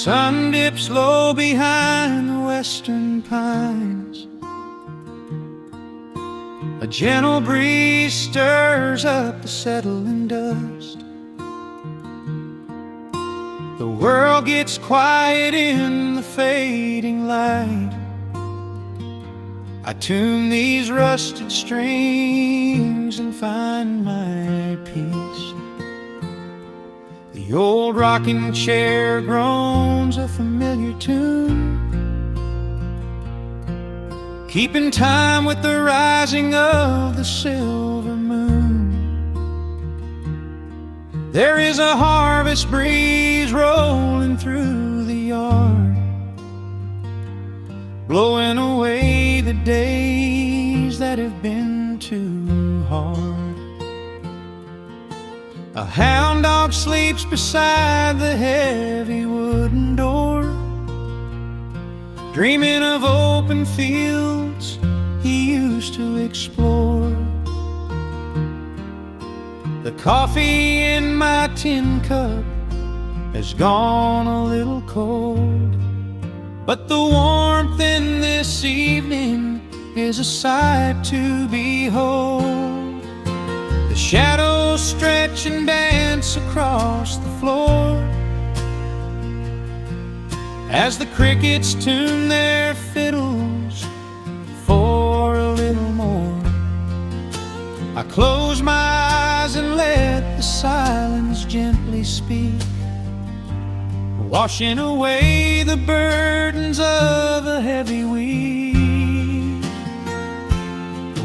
sun dips low behind the western pines. A gentle breeze stirs up the settling dust. The world gets quiet in the fading light. I tune these rusted strings and find my peace. The old rocking chair groans a familiar tune, keeping time with the rising of the silver moon. There is a harvest breeze rolling through the yard, blowing away the days that have been too hard. A hound dog sleeps beside the heavy wooden door, dreaming of open fields he used to explore. The coffee in my tin cup has gone a little cold, but the warmth in this evening is a sight to behold. The shadows stretch and dance across the floor as the crickets tune their fiddles for a little more. I close my eyes and let the silence gently speak, washing away the burdens of a heavy week.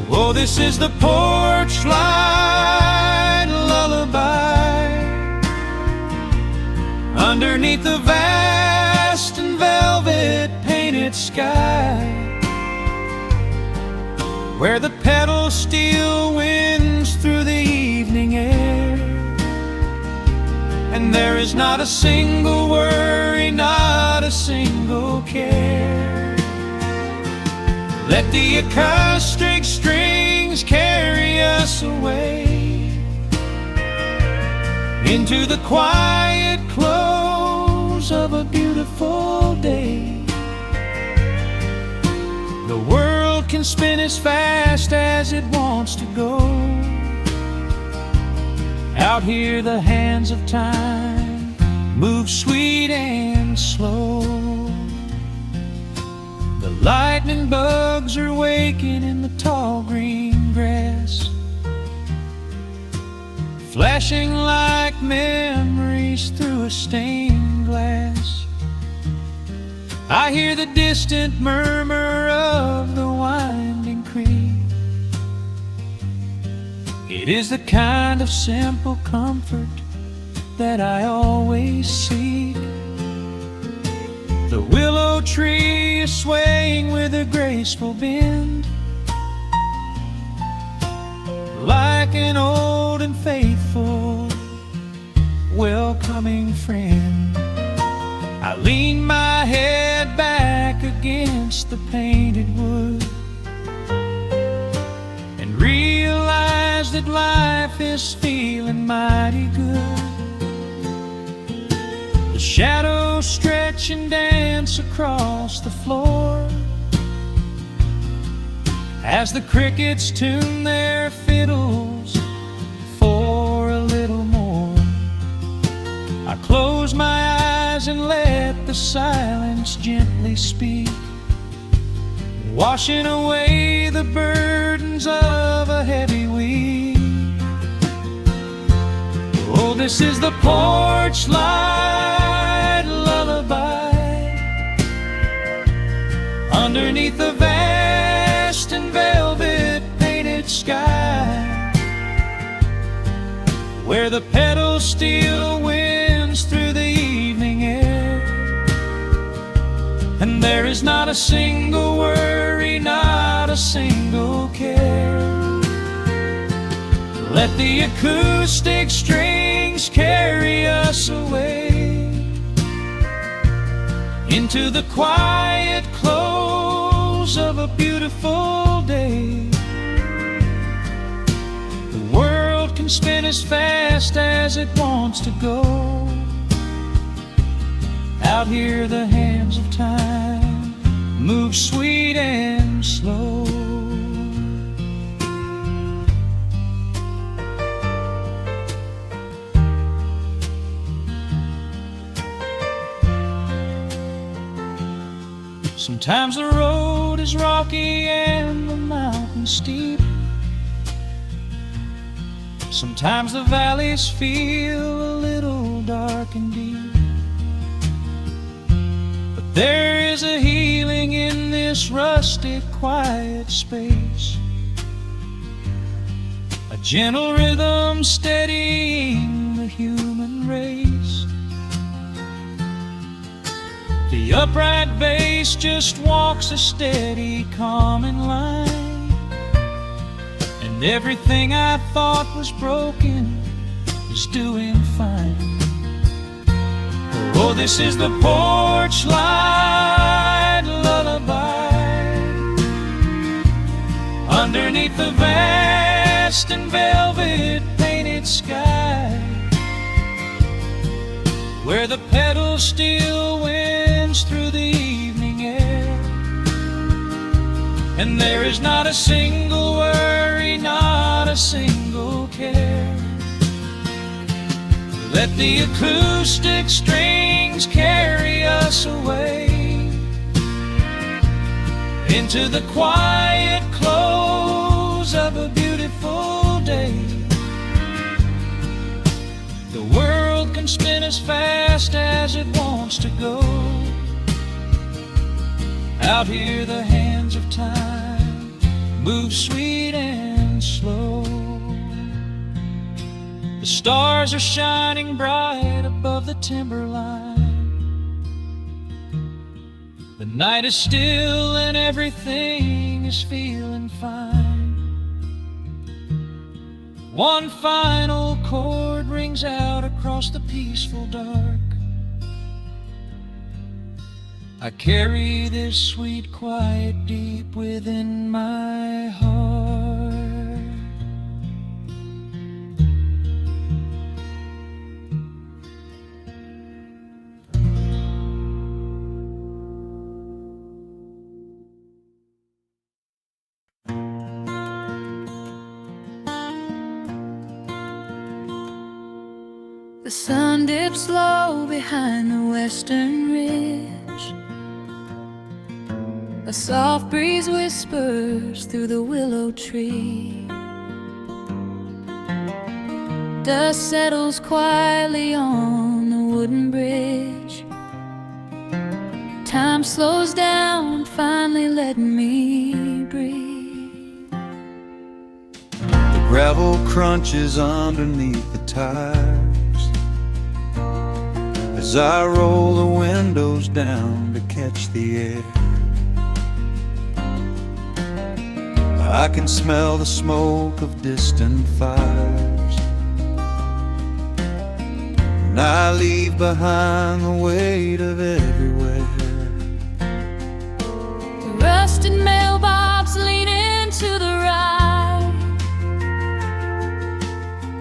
Oh, this is the porch light lullaby underneath the vast and velvet painted sky, where the pedal steel winds through the evening air, and there is not a single worry, not a single care. Let the acoustic strings carry us away into the quiet close of a beautiful day. The world can spin as fast as it wants to go. Out here the hands of time move sweet and slow. The lightning bugs are waking in the tall green grass, flashing like memories through a stained glass. I hear the distant murmur of the winding creek. It is the kind of simple comfort that I always seek. The willow tree is swaying with a graceful bend, like an old and faithful welcoming friend. I lean my head back against the painted wood and realize that life is feeling mighty good. The shadows stretch and dance across the floor as the crickets tune their fiddles for a little more. I close my eyes and let the silence gently speak, washing away the burdens of a heavy week. Oh, this is the porch light lullaby underneath the vast and velvet painted sky, where the pedal steel winds through the evening air, and there is not a single worry, not a single care. Let the acoustic strings carry us away into the quiet close of a beautiful day. The world can spin as fast as it wants to go. Out here the hands of time move sweet and slow. Sometimes the road is rocky and the mountain steep. Sometimes the valleys feel a little dark and deep. But there is a healing in this rustic, quiet space, a gentle rhythm steadying the human race. The upright bass just walks a steady, calming line, and everything I thought was broken is doing fine. Oh, this is the porch light lullaby underneath the vast and velvet painted sky, where the pedals still winds through the evening air, and there is not a single worry, not a single care. Let the acoustic strings carry us away into the quiet close of a beautiful day. The world can spin as fast as it wants to go. Out here the hands of time move sweet and slow. The stars are shining bright above the timberline. The night is still and everything is feeling fine. One final chord rings out across the peaceful dark. I carry this sweet quiet deep within my heart. The sun dips low behind the western ridge. A soft breeze whispers through the willow tree. Dust settles quietly on the wooden bridge. Time slows down, finally letting me breathe. The gravel crunches underneath the tires as I roll the windows down to catch the air. I can smell the smoke of distant fires, and I leave behind the weight of everywhere. The rusted mailbox leaning to the right,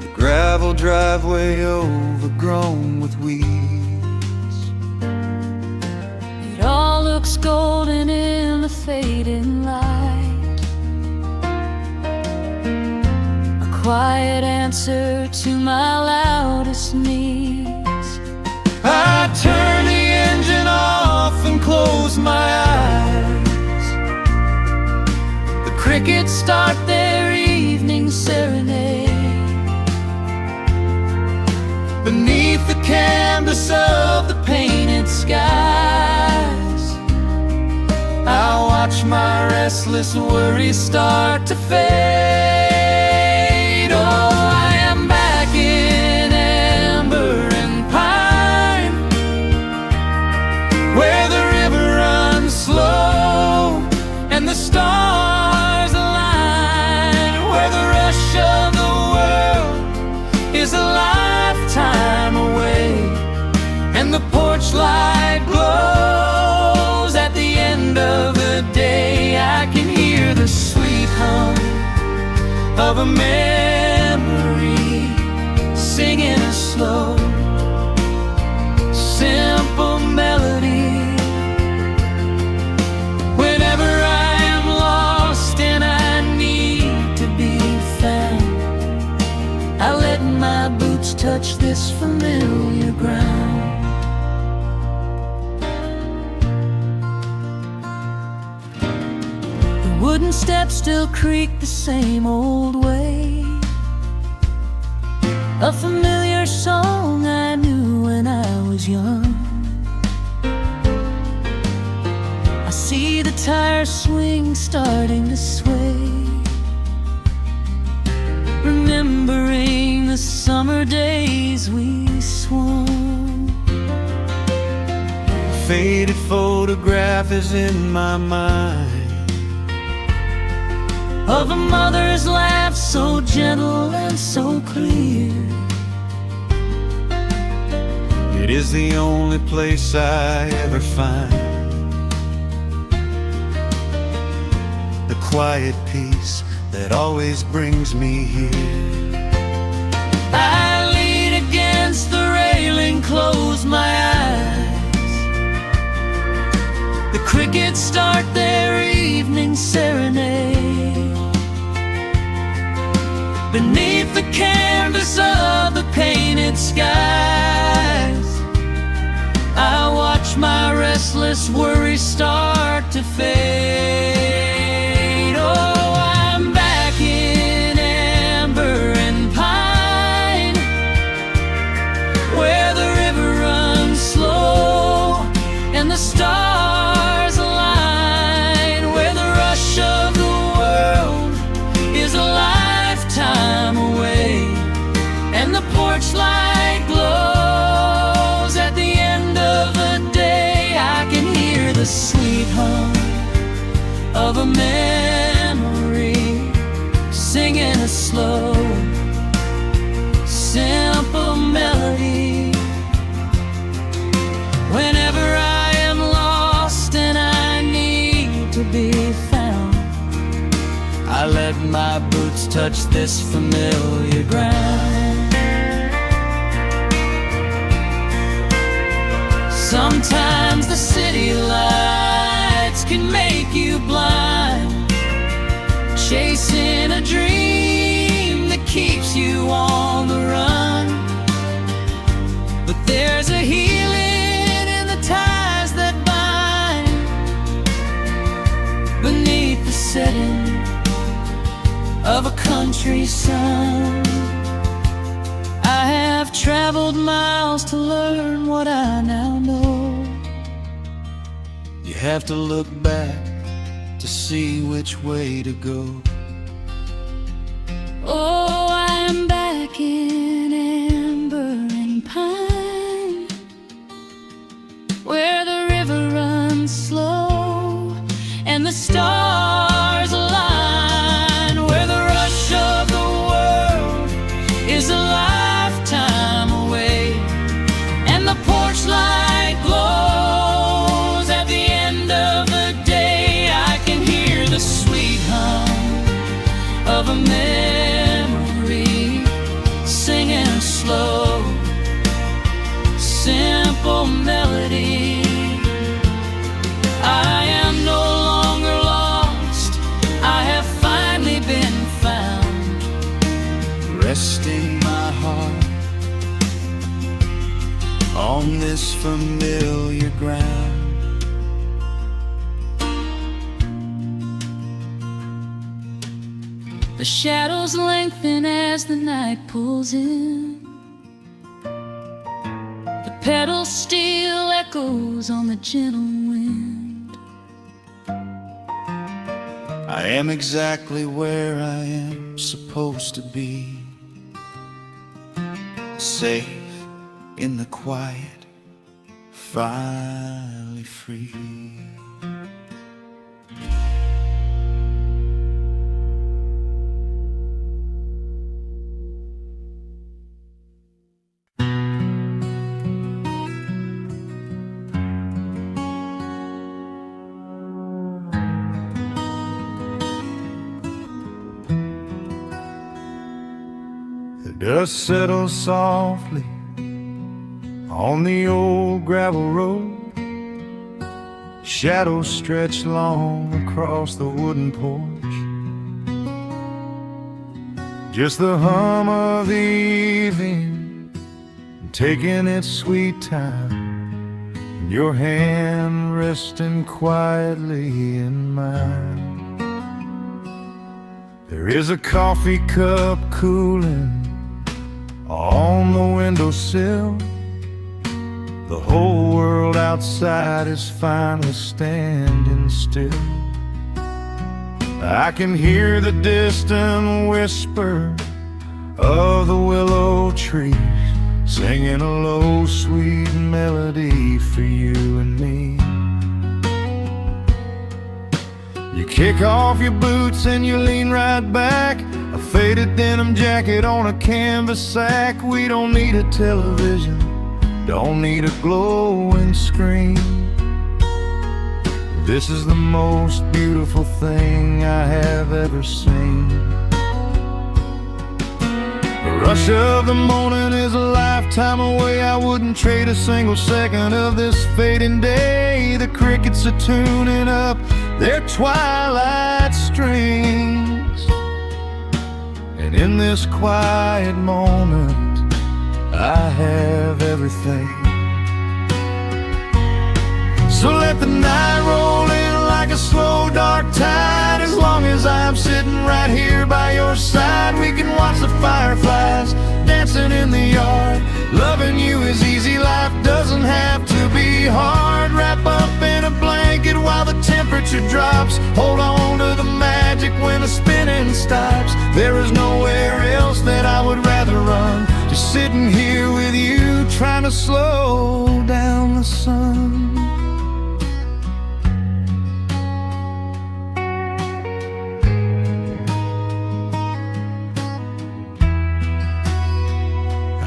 The gravel driveway overgrown with weeds. it all looks golden in the fading light. Quiet answer to my loudest needs. I turn the engine off and close my eyes. The crickets start their evening serenade. Beneath the canvas of the painted skies, I watch my restless worries start to fade. Oh, I am back in amber and pine, where the river runs slow and the stars align, where the rush of the world is a lifetime away, and the porch light glows at the end of the day. I can hear the sweet hum of a memory singing a slow, simple melody. wooden steps still creak the same old way. A familiar song I knew when I was young. I see the tire swing starting to sway, remembering the summer days we swung. A faded photograph is in my mind of a mother's laugh so gentle and so clear. It is the only place I ever find the quiet peace that always brings me here. I lean against the railing, close my eyes. The crickets start their evening serenade. Beneath the canvas of the painted skies, I watch my restless worries start to fade. Oh, I'm back in amber and pine, where the river runs slow and the stars align, where the rush of the world is a lifetime away, and the porch light glows at the end of the day. I can hear the sweet hum of a memory, singing a slow, simple melody. Whenever I am lost and I need to be found, I let my boots touch this familiar ground. Sometimes the city lights can make you blind, chasing a dream that keeps you on the run. But there's a healing in the ties that bind beneath the setting of a country sun. I have traveled miles to learn what I now know. You have to look back to see which way to go. Oh, I'm back in amber and pine, where the river runs slow and the stars align, where the rush of the world is a lifetime away, and the porch light glows at the end of the day. I can hear the sweet hum of a memory, singing a slow, simple melody. I am no longer lost, I have finally been found, Resting my heart on this familiar ground. The shadows lengthen as the night pulls in. The pedal steel echoes on the gentle wind. I am exactly where I am supposed to be, safe in the quiet, finally free. The dust settles softly on the old gravel road. Shadows stretch long across the wooden porch. Just the hum of the evening taking its sweet time, your hand resting quietly in mine. There is a coffee cup cooling on the windowsill. The whole world outside is finally standing still. I can hear the distant whisper of the willow trees, singing a low, sweet melody for you and me. You kick off your boots and you lean right back, a faded denim jacket on a canvas sack. We don't need a television, don't need a glowing screen. This is the most beautiful thing I have ever seen. The rush of the morning is a lifetime away. I wouldn't trade a single second of this fading day. The crickets are tuning up their twilight strings, and in this quiet moment I have everything. So let the night roll in like a slow dark tide. As long as I'm sitting right here by your side, we can watch the fireflies dancing in the yard. Loving you is easy, life doesn't have to be hard. Wrap up in a blanket while the temperature drops. Hold on to the magic when the spinning stops. There is nowhere else that I would rather run. Just sitting here with you, trying to slow down the sun.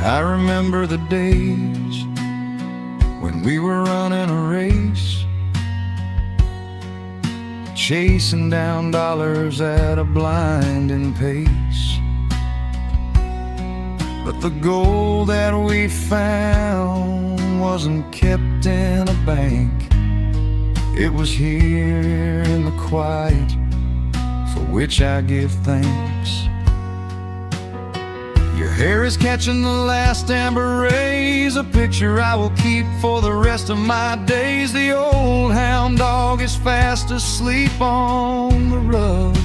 I remember the days when we were running a race, chasing down dollars at a blinding pace. But the gold that we found wasn't kept in a bank. It was here in the quiet, for which I give thanks. Your hair is catching the last amber rays, a picture I will keep for the rest of my days. The old hound dog is fast asleep on the rug,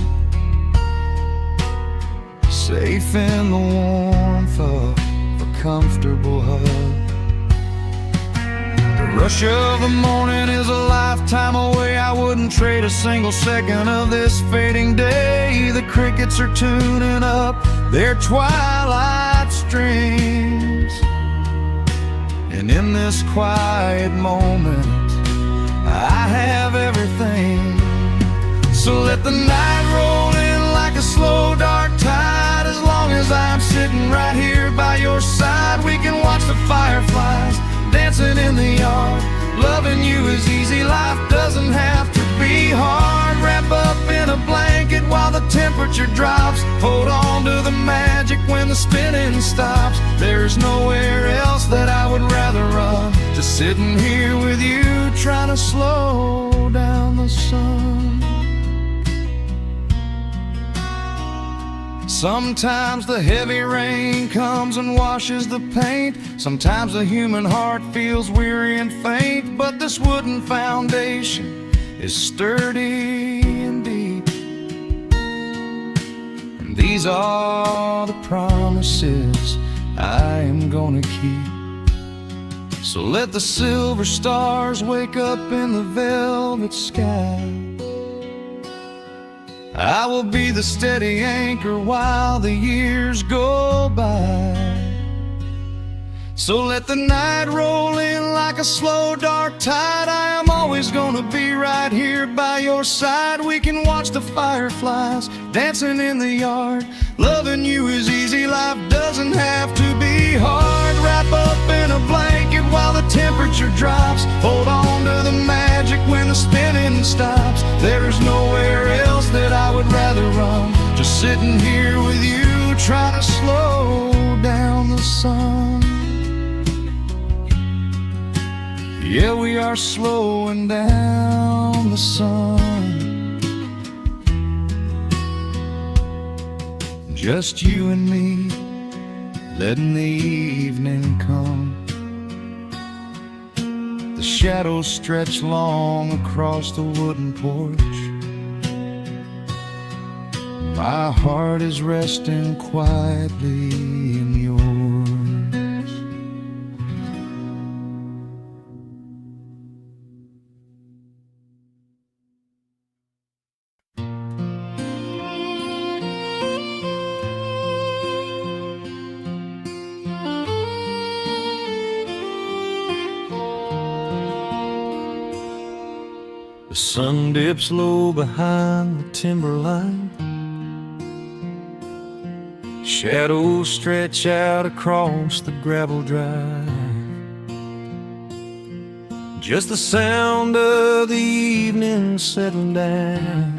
safe in the warmth of a comfortable hug. The rush of the morning is a lifetime away. I wouldn't trade a single second of this fading day. The crickets are tuning up their twilight strings, and in this quiet moment I have everything. So let the night roll in like a slow dark tide. As long as I'm sitting right here by your side, we can watch the fireflies dancing in the yard. Loving you is easy, life doesn't have to be hard. Wrap up in a blanket while the temperature drops. Hold on to the magic when the spinning stops. There's nowhere else that I would rather run. Just sitting here with you, trying to slow down the sun. Sometimes the heavy rain comes and washes the paint. Sometimes the human heart feels weary and faint. But this wooden foundation is sturdy and deep, and these are the promises I am gonna keep. So let the silver stars wake up in the velvet sky. I will be the steady anchor while the years go by. So let the night roll in like a slow dark tide. I am always gonna be right here by your side. We can watch the fireflies dancing in the yard. Loving you is easy, life doesn't have to be hard. Wrap up in a blanket while the temperature drops. Hold on to the magic when the spinning stops. There's nowhere else that I would rather run. Just sitting here with you, trying to slow down the sun. Yeah, we are slowing down the sun. Just you and me, letting the evening come. The shadows stretch long across the wooden porch. My heart is resting quietly in yours. The sun dips low behind the timberline. Shadows stretch out across the gravel drive. Just the sound of the evening settling down,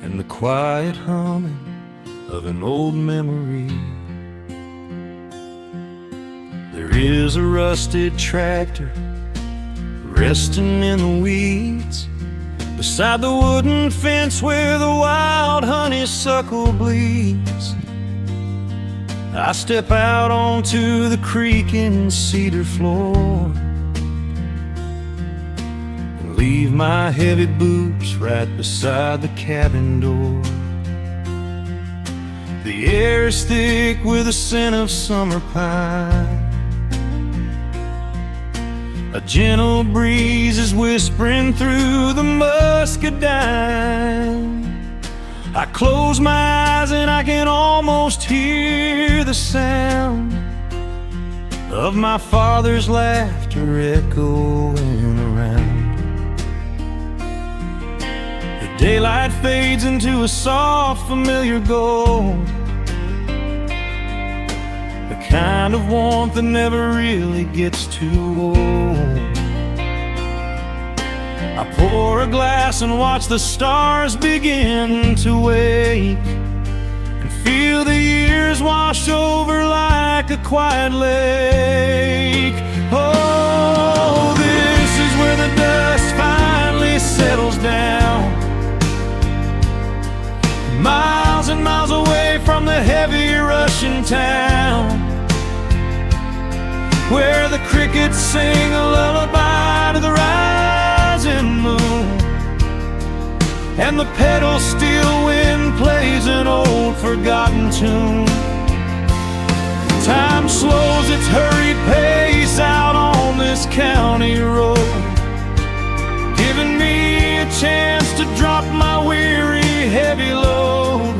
and the quiet humming of an old memory. There is a rusted tractor resting in the weeds beside the wooden fence where the wild honeysuckle bleeds. I step out onto the creaking cedar floor and leave my heavy boots right beside the cabin door. The air is thick with the scent of summer pine. A gentle breeze is whispering through the muscadine. I close my eyes and I can almost hear the sound of my father's laughter echoing around. The daylight fades into a soft, familiar gold, the kind of warmth that never really gets too old. I pour a glass and watch the stars begin to wake, and feel the years wash over like a quiet lake. Oh, this is where the dust finally settles down, miles and miles away from the heavy Russian town, where the crickets sing a lullaby to the rising moon, and the pedal steel wind plays an old forgotten tune. Time slows its hurried pace out on this county road, giving me a chance to drop my weary heavy load,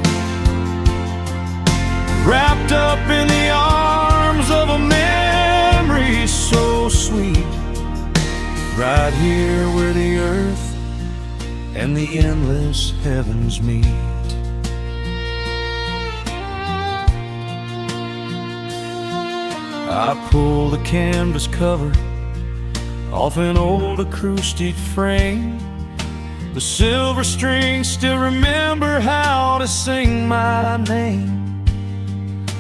wrapped up in the arms of a memory so sweet, right here where the earth and the endless heavens meet. I pull the canvas cover off an old acoustic frame. The silver strings still remember how to sing my name.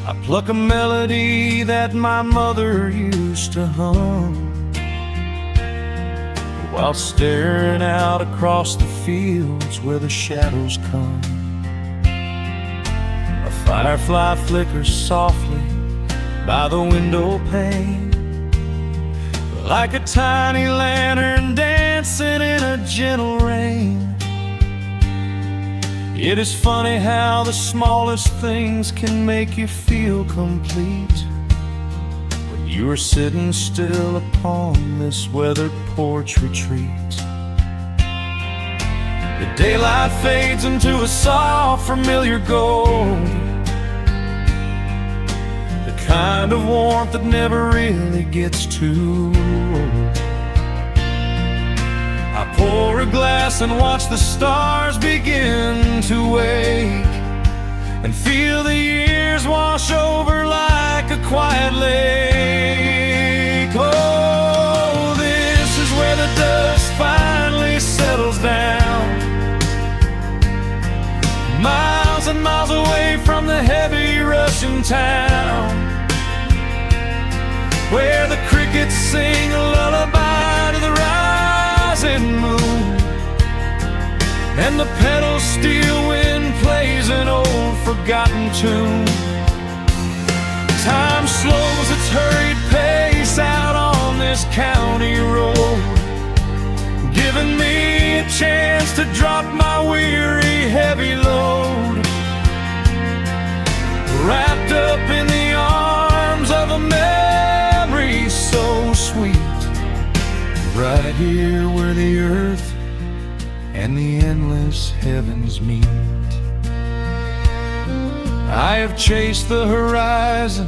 I pluck a melody that my mother used to hum while staring out across the fields where the shadows come. A firefly flickers softly by the window pane, like a tiny lantern dancing in a gentle rain. It is funny how the smallest things can make you feel complete when you are sitting still upon this weathered porch retreat. The daylight fades into a soft, familiar gold, the kind of warmth that never really gets too old. I pour a glass and watch the stars begin to wake, and feel the years wash over like a quiet lake. Oh, this is where the dust finally settles down, miles and miles away from the heavy Russian town, where the crickets sing a lullaby to the rising moon, and the pedal steel wind plays an old forgotten tune. Time slows its hurried pace out on this county road, giving me a chance to drop my weary heavy load, wrapped up in the arms of a memory so sweet, right here where the earth and the endless heavens meet. I have chased the horizon,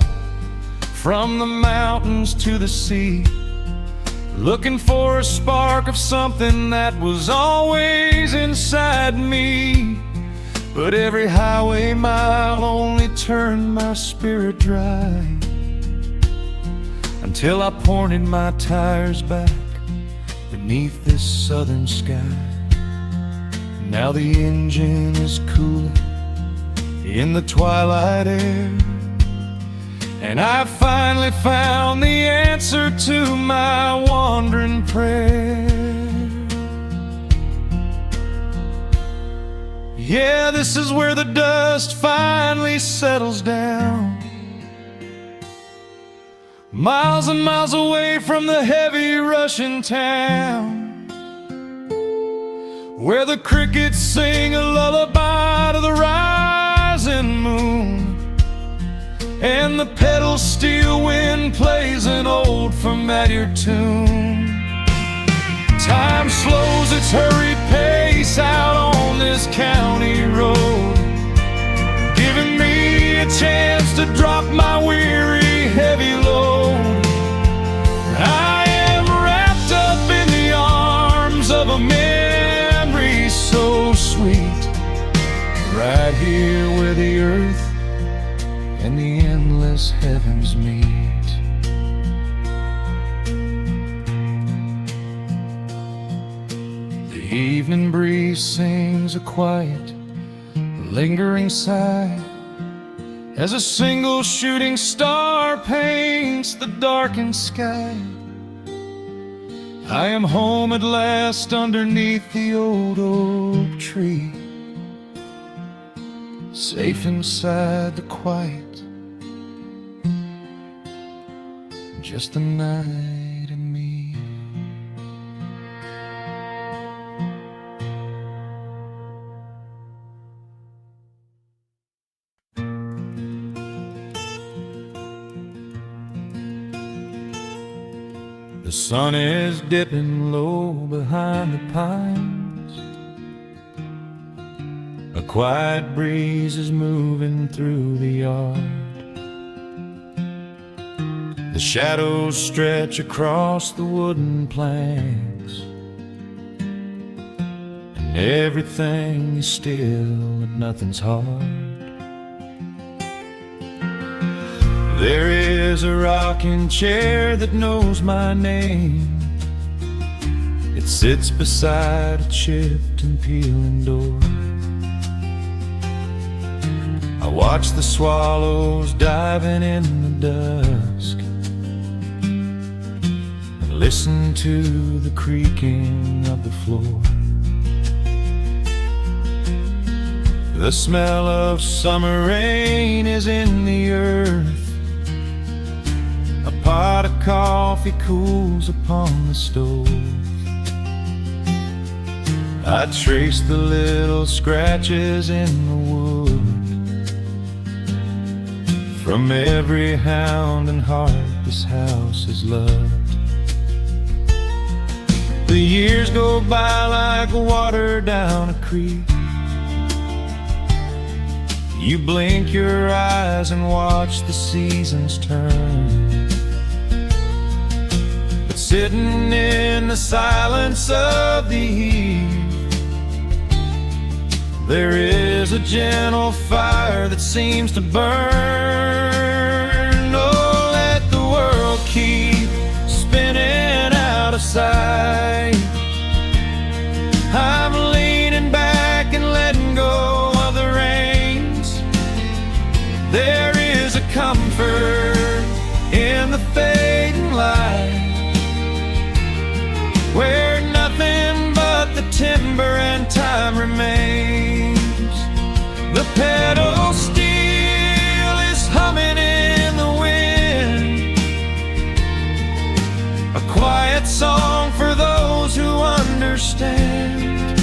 from the mountains to the sea, looking for a spark of something that was always inside me. But every highway mile only turned my spirit dry, until I pointed my tires back beneath this southern sky. Now the engine is cooling in the twilight air, and I finally found the answer to my wandering prayer. Yeah, this is where the dust finally settles down, miles and miles away from the heavy rushing town, where the crickets sing a lullaby to the rising moon, and the pedal steel wind plays an old familiar tune. Time slows its hurried pace out on this county road, giving me a chance to drop my weary heavy load. I am wrapped up in the arms of a memory so sweet, right here where the earth and the endless heavens meet. The evening breeze sings a quiet, lingering sigh, as a single shooting star paints the darkened sky. I am home at last underneath the old oak tree, safe inside the quiet, just the night and me. The sun is dipping low behind the pines, a quiet breeze is moving through the yard. The shadows stretch across the wooden planks, and everything is still and nothing's hard. There is a rocking chair that knows my name. It sits beside a chipped and peeling door. I watch the swallows diving in the dusk, and listen to the creaking of the floor. The smell of summer rain is in the earth. A pot of coffee cools upon the stove. I trace the little scratches in the wood from every hound and heart this house has loved. The years go by like water down a creek. You blink your eyes and watch the seasons turn. But sitting in the silence of the eve, there is a gentle fire that seems to burn. Oh, let the world keep spinning out of sight. I'm leaning back and letting go of the reins. There is a comfort in the fading light, where nothing but the timber and time remains. The pedal steel is humming in the wind, a quiet song for those who understand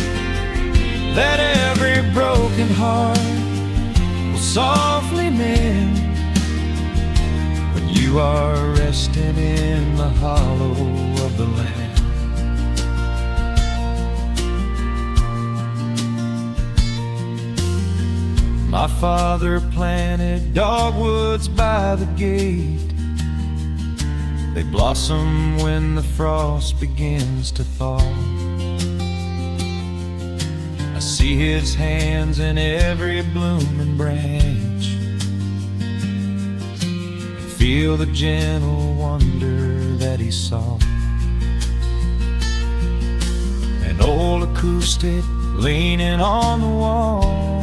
that every broken softly mend when you are resting in the hollow of the land. My father planted dogwoods by the gate. They blossom when the frost begins to thaw. I see his hands in every blooming branch, and feel the gentle wonder that he saw. An old acoustic leaning on the wall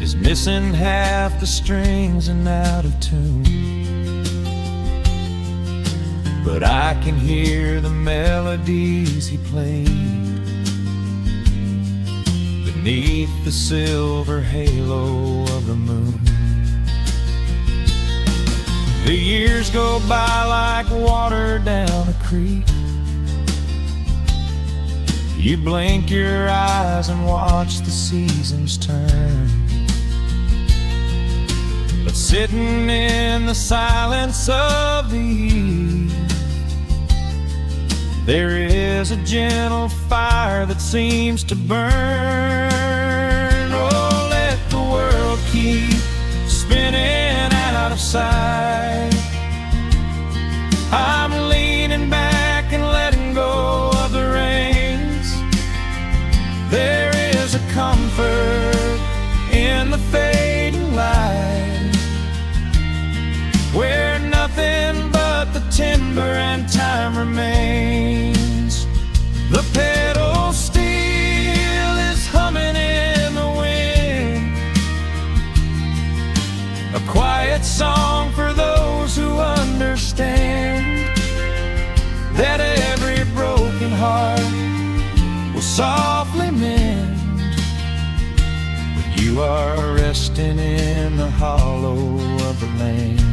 is missing half the strings and out of tune, but I can hear the melodies he played beneath the silver halo of the moon. The years go by like water down a creek. You blink your eyes and watch the seasons turn, but sitting in the silence of the eve, there is a gentle fire that seems to burn. Oh, let the world keep spinning out of sight. I'm leaning back and letting go of the reins. There is a comfort in the fading light, where nothing but the timber and time remains. The pedal steel is humming in the wind, a quiet song for those who understand that every broken heart will softly mend when you are resting in the hollow of the land.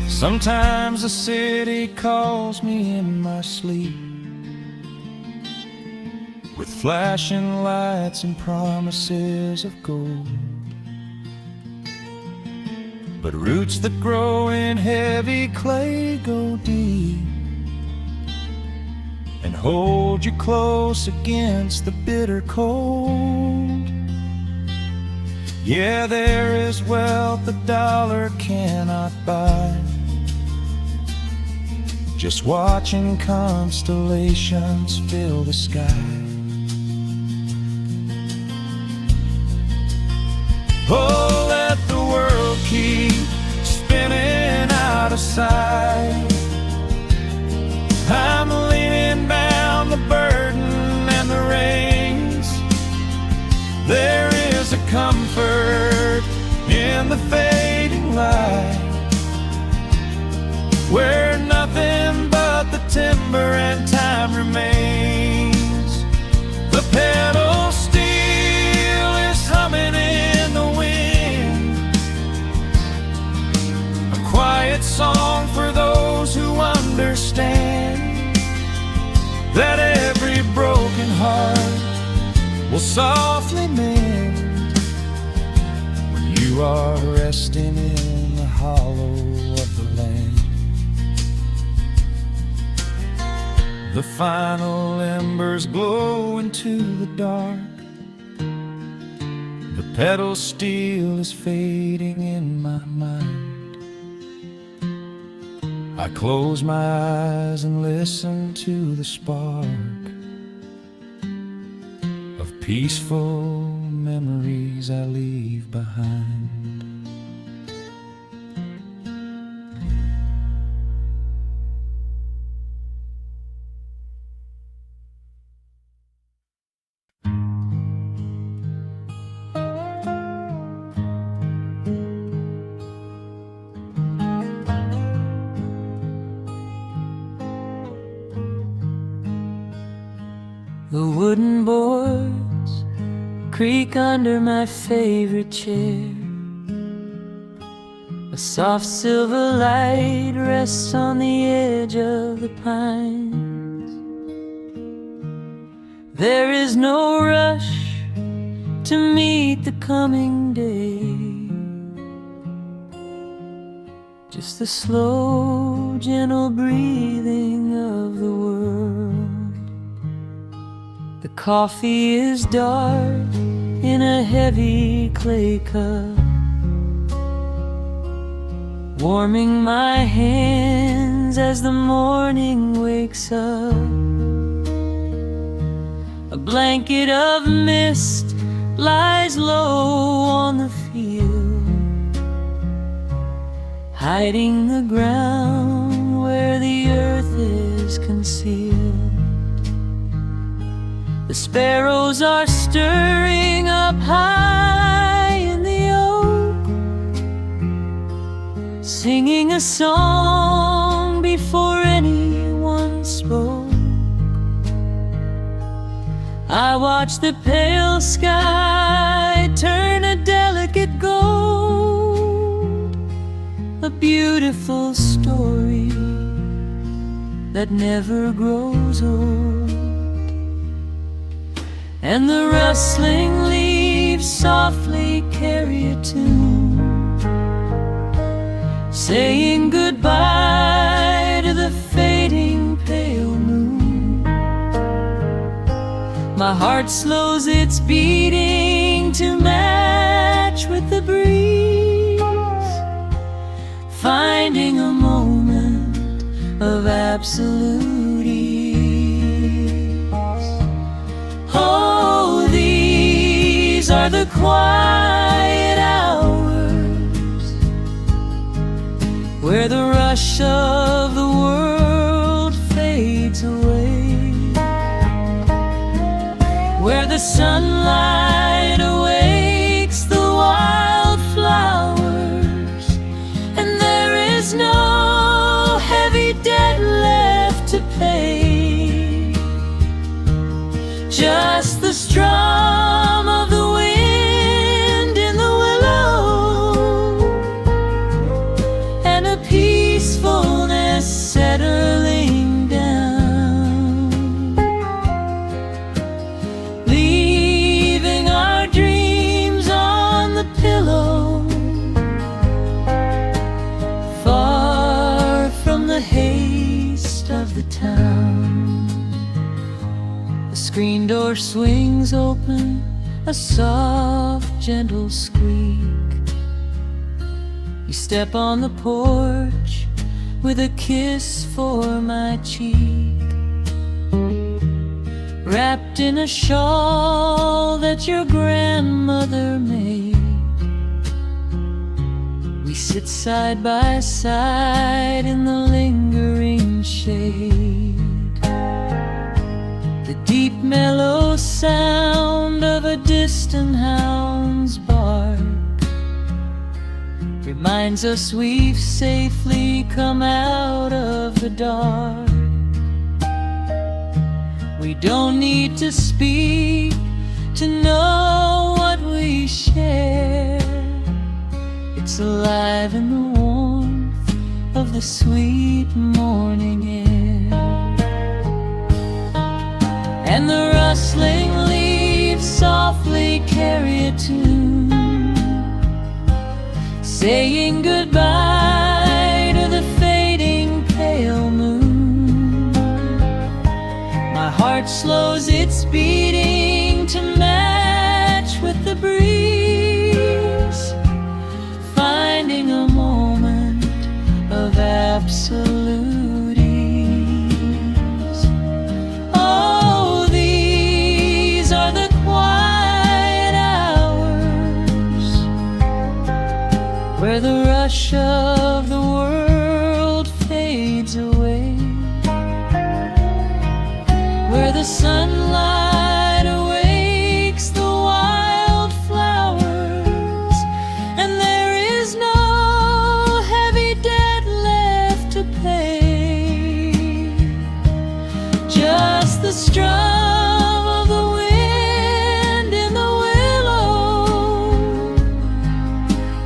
Sometimes the city calls me in my sleep, with flashing lights and promises of gold, but roots that grow in heavy clay go deep and hold you close against the bitter cold. Yeah, there is wealth a dollar cannot buy, just watching constellations fill the sky. Oh, let the world keep spinning out of sight. I'm leaning down the burden and the reins. There is a comfort in the fading light, where nothing but the timber and time remains. The pedal steel is humming in the wind, a quiet song for those who understand that every broken heart will softly mend when you are resting in the hollow of the land. The final embers glow into the dark. The pedal steel is fading in my mind. I close my eyes and listen to the spark of peaceful memories I leave behind. The wooden boards creak under my favorite chair. A soft silver light rests on the edge of the pines. There is no rush to meet the coming day. Just the slow, gentle breathing of the world. The coffee is dark in a heavy clay cup, warming my hands as the morning wakes up. A blanket of mist lies low on the field, hiding the ground where the earth is concealed. The sparrows are stirring up high in the oak, singing a song before anyone spoke. I watch the pale sky turn a delicate gold, a beautiful story that never grows old. And the rustling leaves softly carry a tune, saying goodbye to the fading pale moon. My heart slows its beating to match with the breeze, finding a moment of absolute ease. Oh, these are the quiet hours where the rush of the world fades away, where the sunlight awakes the wildflowers, and there is no heavy debt left to pay. Just the strum of the wind in the willow, and a peacefulness settling down, leaving our dreams on the pillow, far from the haste of the town. The screen door swings open, a soft, gentle squeak. You step on the porch with a kiss for my cheek, wrapped in a shawl that your grandmother made. We sit side by side in the lingering shade. The deep mellow sound of a distant hound's bark reminds us we've safely come out of the dark. We don't need to speak to know what we share. It's alive in the warmth of the sweet morning air. And the rustling leaves softly carry a tune, saying goodbye to the fading pale moon. My heart slows its beating to match with the breeze, finding a moment of absolute ease. Oh, these are the quiet hours where the rush of the world fades away, where the sunlight awakes the wildflowers, and there is no heavy debt left to pay. Just the strum of the wind in the willow,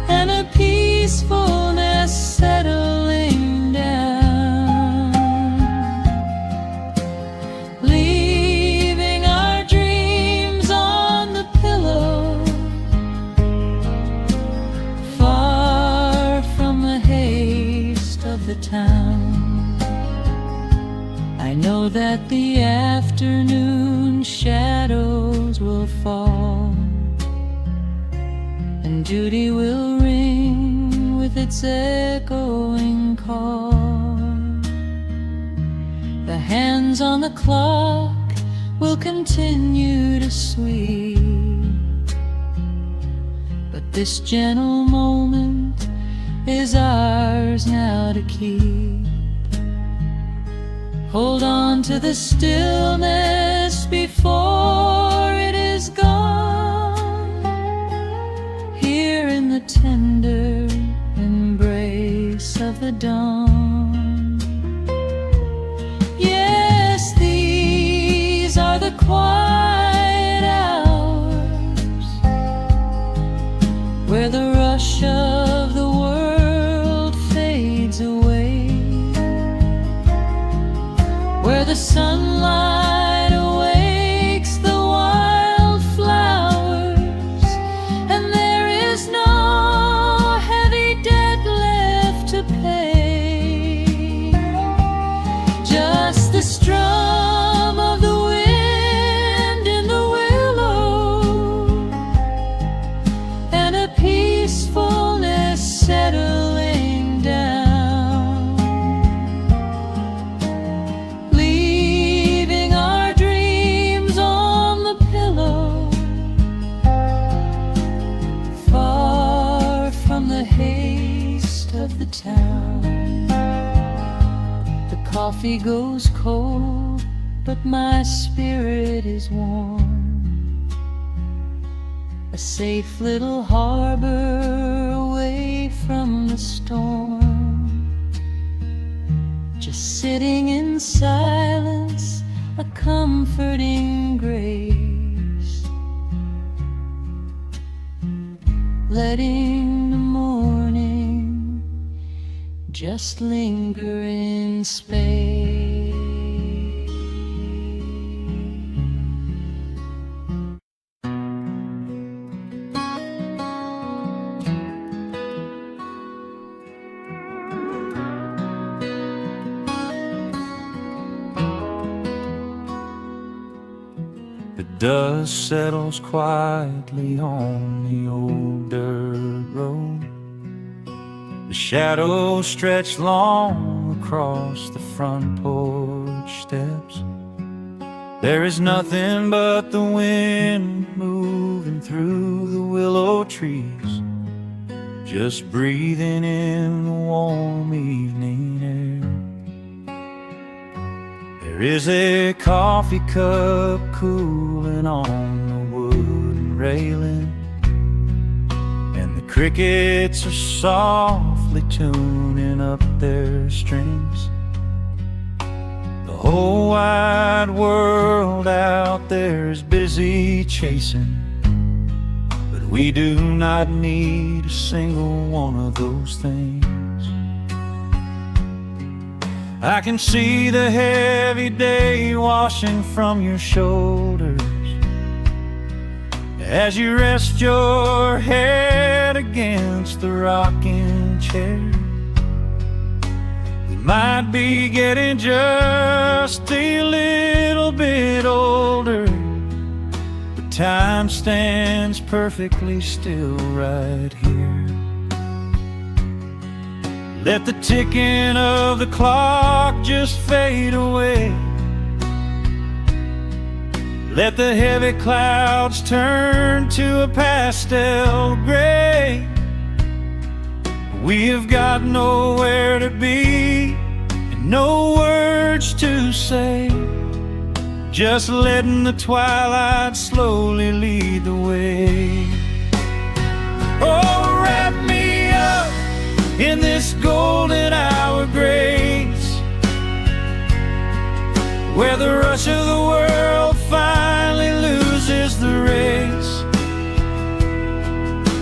and a peacefulness settling down, leaving our dreams on the pillow, I know that the afternoon shadows will fall, and duty will ring with its echoing call. The hands on the clock will continue to sweep, but this gentle moment is ours now to keep. Hold on to the stillness before it is gone, here in the tender embrace of the dawn. Yes, these are the quiet hours where the rush of the world fades away, where the sunlight awakes the wildflowers, and there is no heavy debt left to pay. Just the strum of the wind in the willow, and a peacefulness settling down, leaving our dreams on the pillow, far from the haste of the town. The coffee goes cold, but my spirit is warm. A safe little harbor away from the storm, just sitting in silence, a comforting grace, letting the morning just linger in space. The dust settles quietly on the old dirt road. The shadows stretch long across the front porch steps. There is nothing but the wind moving through the willow trees, just breathing in the warm evening air. There is a coffee cup cooling on the wooden railing, and the crickets are softly tuning up their strings. The whole wide world out there is busy chasing, but we do not need a single one of those things. I can see the heavy day washing from your shoulders as you rest your head against the rocking chair. We might be getting just a little bit older, but time stands perfectly still right here. Let the ticking of the clock just fade away. Let the heavy clouds turn to a pastel gray. We have got nowhere to be and no words to say, just letting the twilight slowly lead the way. Oh, wrap me up in this golden hour grace, where the rush of the world finally loses the race.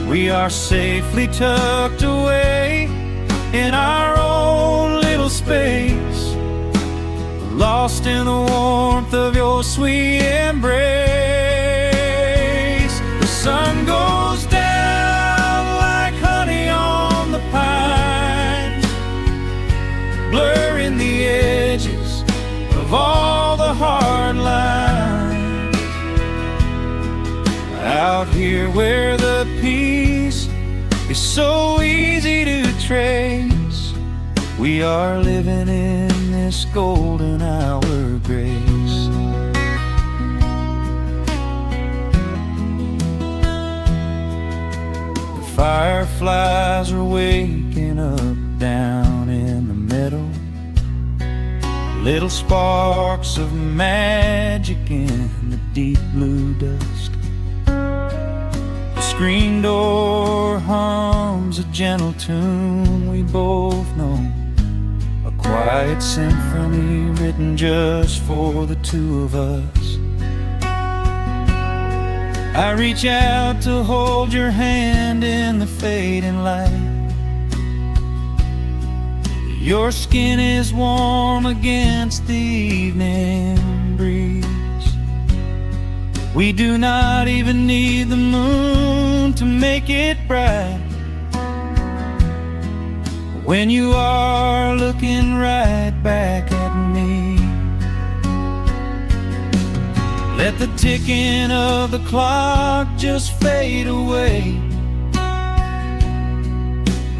We are safely tucked away in our own little space, lost in the warmth of your sweet embrace. The sun goes down like honey on the pines, blurring the edges of all the hard lines. Out here where the peace is so easy to trace, we are living in this golden hour grace. The fireflies are waking up down in the meadow, little sparks of magic in the deep blue dust. The screen door hums a gentle tune we both know, a quiet symphony written just for the two of us. I reach out to hold your hand in the fading light. Your skin is warm against the evening breeze. We do not even need the moon to make it bright, when you are looking right back at me. Let the ticking of the clock just fade away.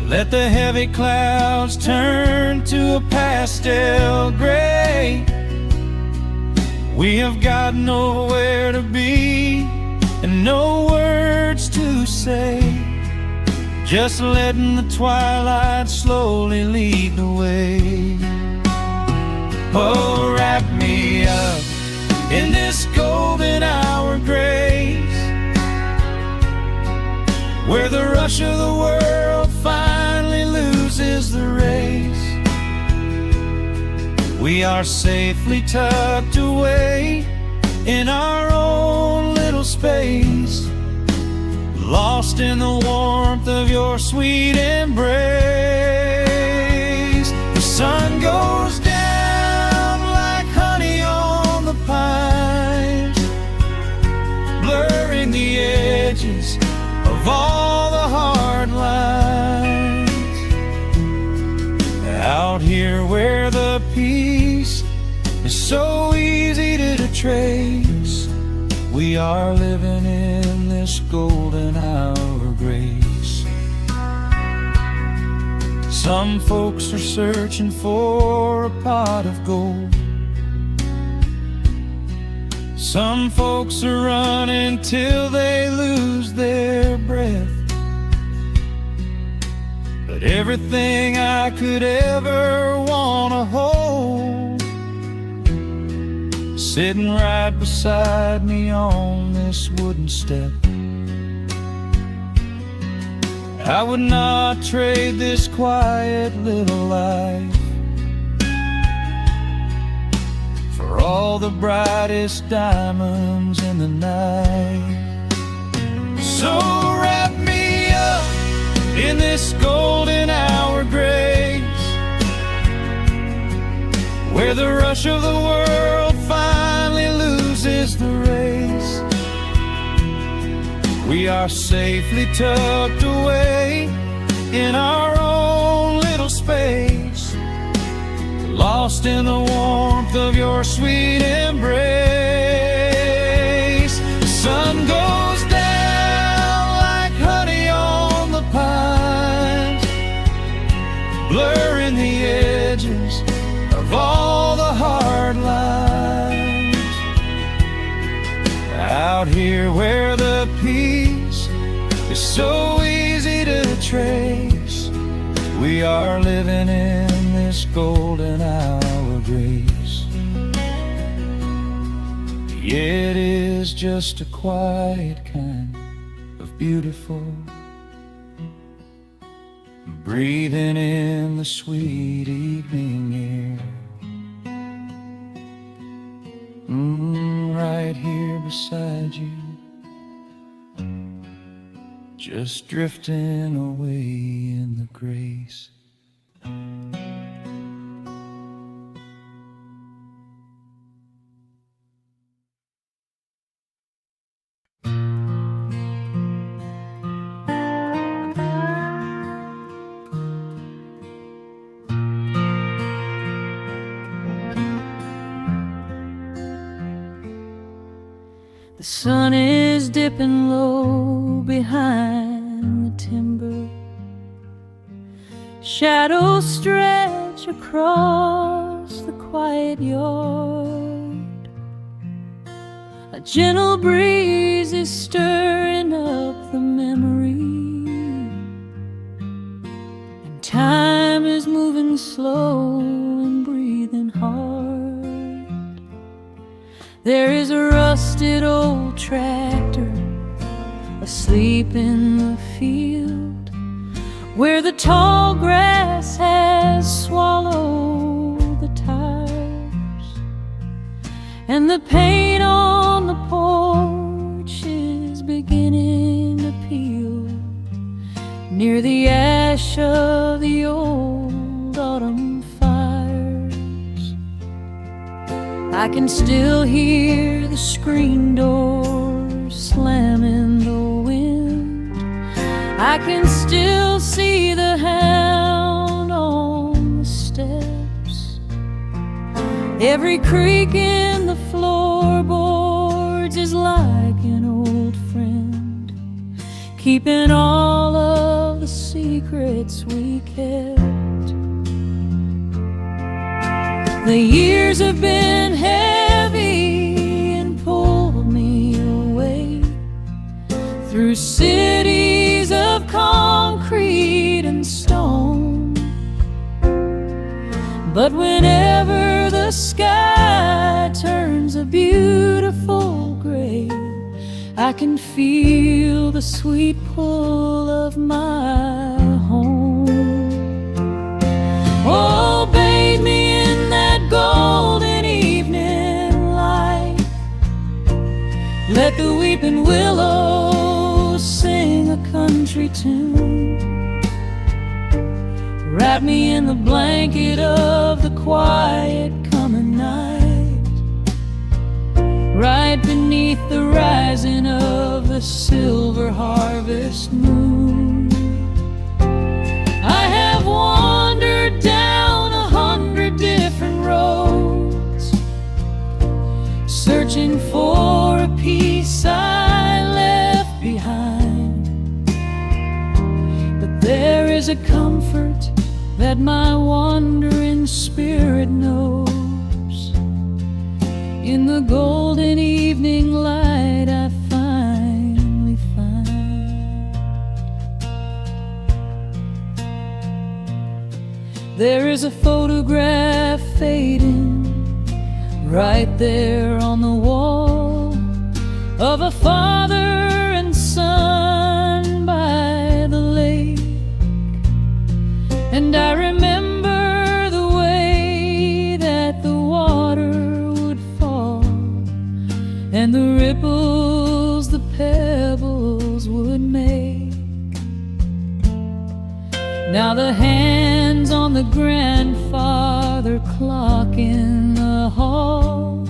Let the heavy clouds turn to a pastel gray. We have got nowhere to be and no words to say, just letting the twilight slowly lead the way. Oh, wrap me up in this golden hour grace, where the rush of the world finally loses the race. We are safely tucked away in our own little space, lost in the warmth of your sweet embrace. The sun goes down like honey on the pines, blurring the edges of all the hard lines. Out here where the peace is so easy to trace, we are living in this golden hour grace. Some folks are searching for a pot of gold, some folks are running till they lose their breath. But everything I could ever wanna hold, sitting right beside me on this wooden step. I would not trade this quiet little life for all the brightest diamonds in the night. So wrap me up in this golden hour grace, where the rush of the world finally loses the race. We are safely tucked away in our own little space, lost in the warmth of your sweet embrace. The sun goes down like honey on the pines, blurring the edges of all the hard lines. Out here where the peace is so easy to trace, we are living in this golden hour grace. It is just a quiet kind of beautiful, breathing in the sweet evening air. Right here beside you, just drifting away in the grace. The sun is dipping low behind the timber. Shadows stretch across the quiet yard. A gentle breeze is stirring up the memory, and time is moving slow and breathing hard. There is a rusted old tractor asleep in the field, where the tall grass has swallowed the tires, and the paint on the porch is beginning to peel near the ash of the old autumn fires. I can still hear the screen door slam in the wind. I can still see the hound on the steps. Every creak in the floorboards is like an old friend, keeping all of the secrets we kept. The years have been heavy and pulled me away through cities of concrete and stone. But whenever the sky turns a beautiful gray, I can feel the sweet pull of my home. Oh, bathe me in that golden evening light. Let the weeping willows sing a country tune. Wrap me in the blanket of the quiet coming night, right beneath the rising of the silver harvest moon. I have wandered down 100 different roads, searching for a piece I left behind. But there is a comfort that my wandering spirit knows. In the golden evening light I finally find. There is a photograph fading right there on the wall, of a father and son by the lake. And I remember the way that the water would fall, and the ripples the pebbles would make. Now the hands on the grandfather clock in the hall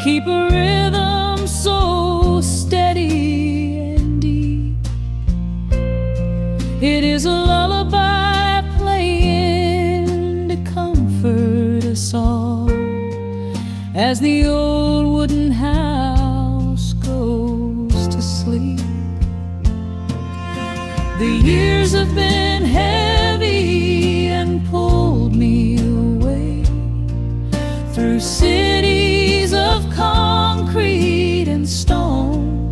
keep a rhythm so steady and deep. It is a lullaby playing to comfort us all as the old wooden house goes to sleep. The years have been heavy and pulled me away through cities of concrete and stone.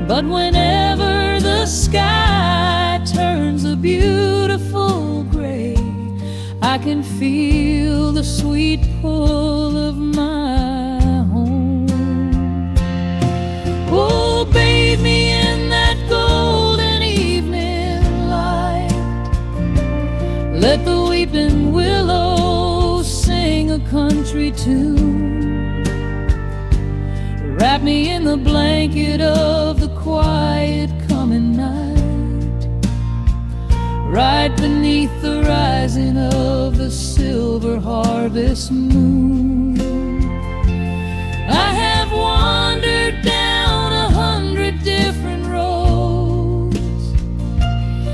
But whenever the sky turns a beautiful gray, I can feel the sweet pull of my home. Oh, bathe me in that golden evening light. Let the weeping willows sing a country tune. Wrap me in the blanket of the quiet coming night, right beneath the rising of the silver harvest moon. I have wandered down 100 different roads,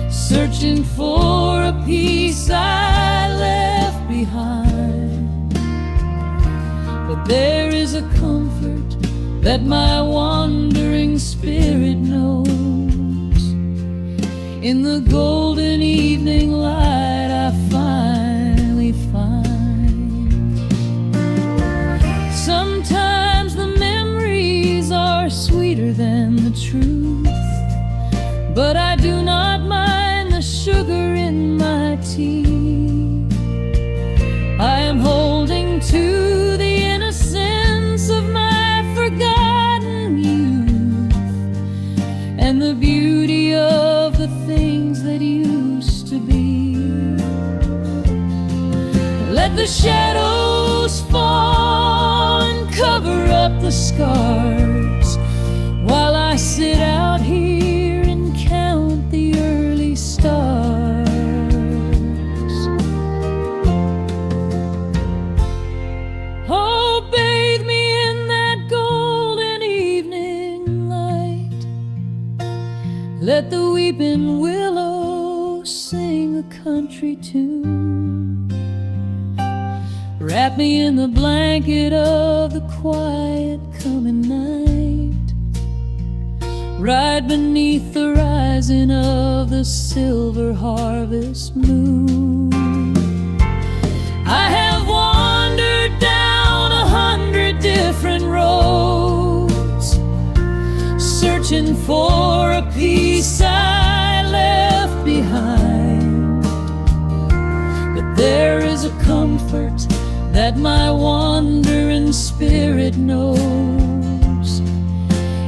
searching for a piece I left behind. But there is a comfort that my wandering spirit knows. In the golden evening light I finally find. Sometimes the memories are sweeter than the truth, but I do not mind the sugar in my tea. I am holding to the innocence of my forgotten youth, and the beauty of the things that used to be. Let the shadows fall and cover up the scars, while I sit out here and count the early stars. Oh, bathe me in that golden evening light. Let the weeping willow sing a country tune. Wrap me in the blanket of the quiet coming night. Ride beneath the rising of the silver harvest moon. I have wandered down 100 different roads, searching for a piece I left behind. But there is a comfort that my wandering spirit knows.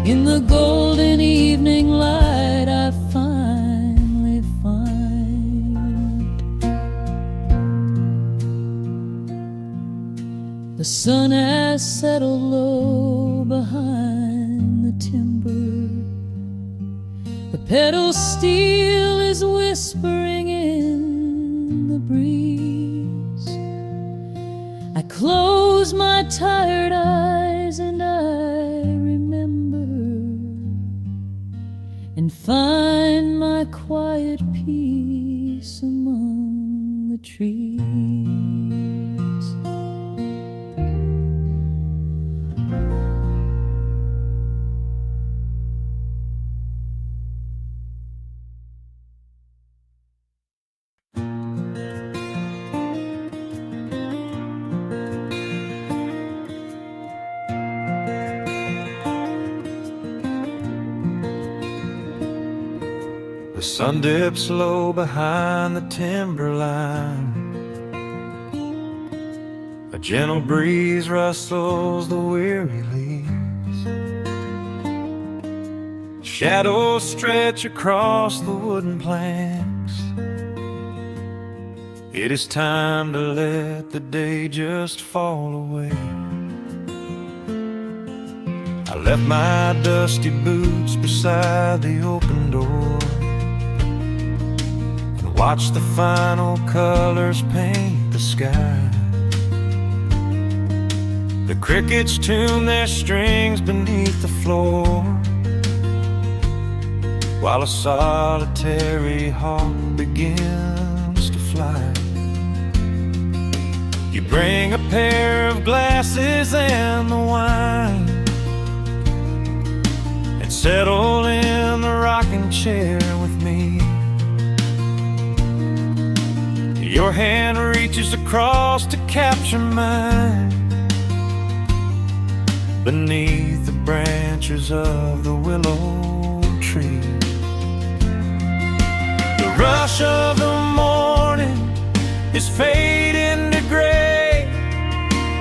In the golden evening light I finally find. The sun has settled low behind the timber. The pedal steel is whispering in the breeze. I close my tired eyes and I remember, and find my quiet peace among the trees. The sun dips low behind the timberline. A gentle breeze rustles the weary leaves. Shadows stretch across the wooden planks. It is time to let the day just fall away. I left my dusty boots beside the open door, watch the final colors paint the sky. The crickets tune their strings beneath the floor, while a solitary hawk begins to fly. You bring a pair of glasses and the wine, and settle in the rocking chair with me. Your hand reaches across to capture mine, beneath the branches of the willow tree. The rush of the morning is fading to gray.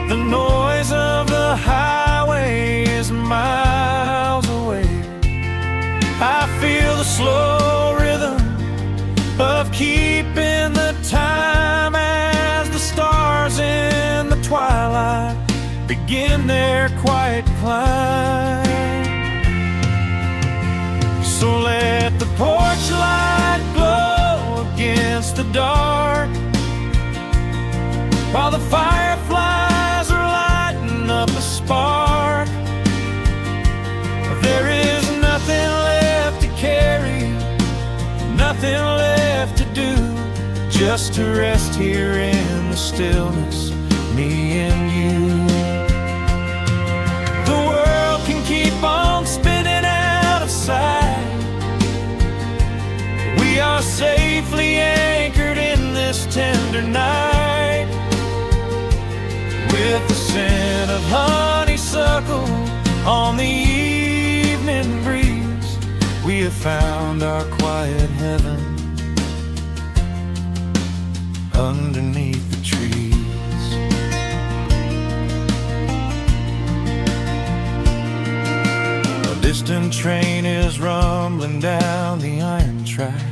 The noise of the highway is miles away. I feel the slow rhythm of keeping the time as the stars in the twilight begin their quiet climb. So let the porch light glow against the dark, while the fireflies are lighting up a spark. There is nothing left to carry, nothing left to do, just to rest here in the stillness, me and you. The world can this tender night. With the scent of honeysuckle on the evening breeze, we have found our quiet heaven underneath the trees. A distant train is rumbling down the iron track,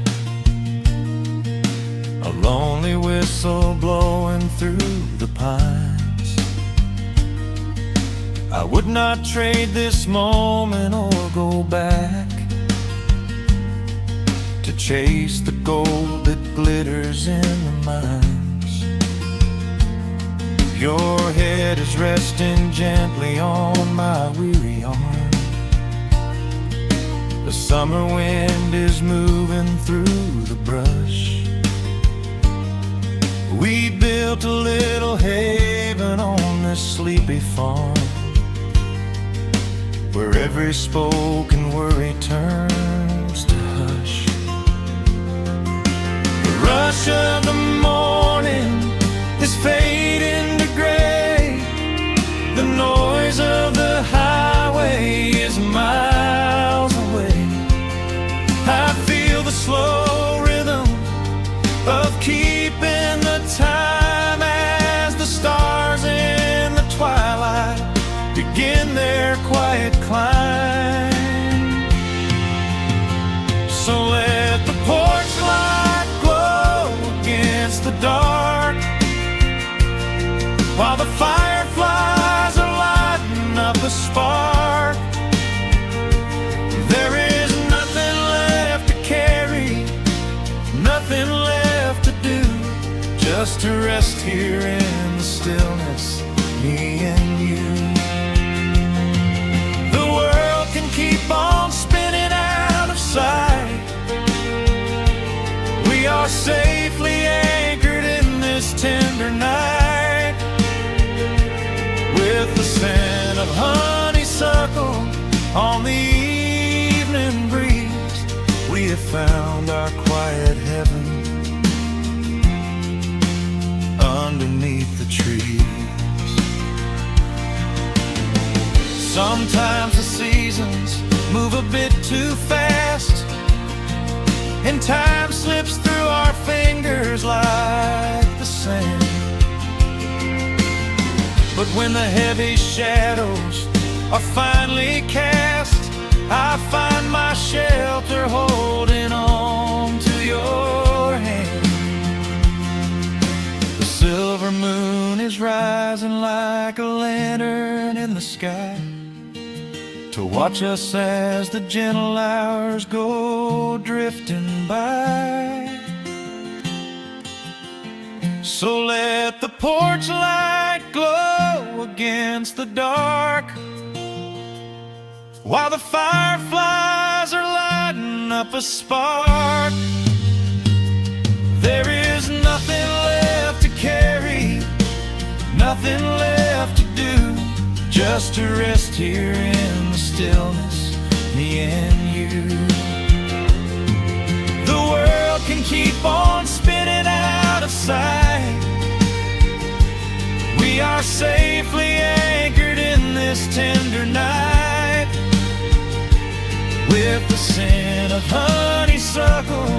a lonely whistle blowing through the pines. I would not trade this moment or go back to chase the gold that glitters in the mines. Your head is resting gently on my weary arm. The summer wind is moving through the brush. We built a little haven on this sleepy farm, where every spoken worry turns to hush. The rush of the morning is fading to gray. The noise of the highway is miles away. I feel the slow rhythm of keeping the time as the stars in the twilight begin their quiet climb. So let the porch light glow against the dark, while the fireflies are lighting up a spark. There is nothing left to carry, nothing left to do, just to rest here in the stillness, me and you. Keep on spinning out of sight. We are safely anchored in this tender night. With the scent of honeysuckle on the evening breeze, we have found our quiet heaven underneath the trees. Sometimes the seasons move a bit too fast, and time slips through our fingers like the sand. But when the heavy shadows are finally cast, I find my shelter holding on to your hand. The silver moon is rising like a lantern in the sky, to watch us as the gentle hours go drifting by. So let the porch light glow against the dark, while the fireflies are lighting up a spark. There is nothing left to carry, nothing left to do, just to rest here in the stillness, me and you. The world can keep on spinning out of sight. We are safely anchored in this tender night. With the scent of honeysuckle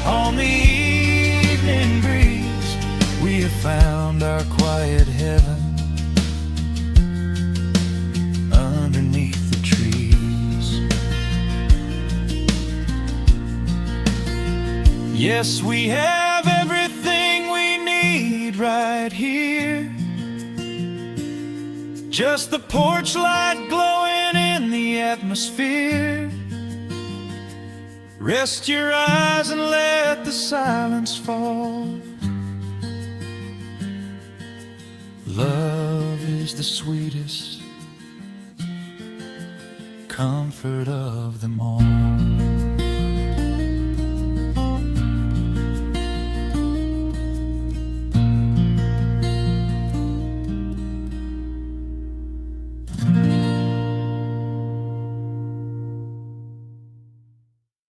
on the evening breeze, we have found our quiet heaven underneath the trees. Yes, we have everything we need right here. Just the porch light glowing in the atmosphere. Rest your eyes and let the silence fall. Love is the sweetest comfort of them all.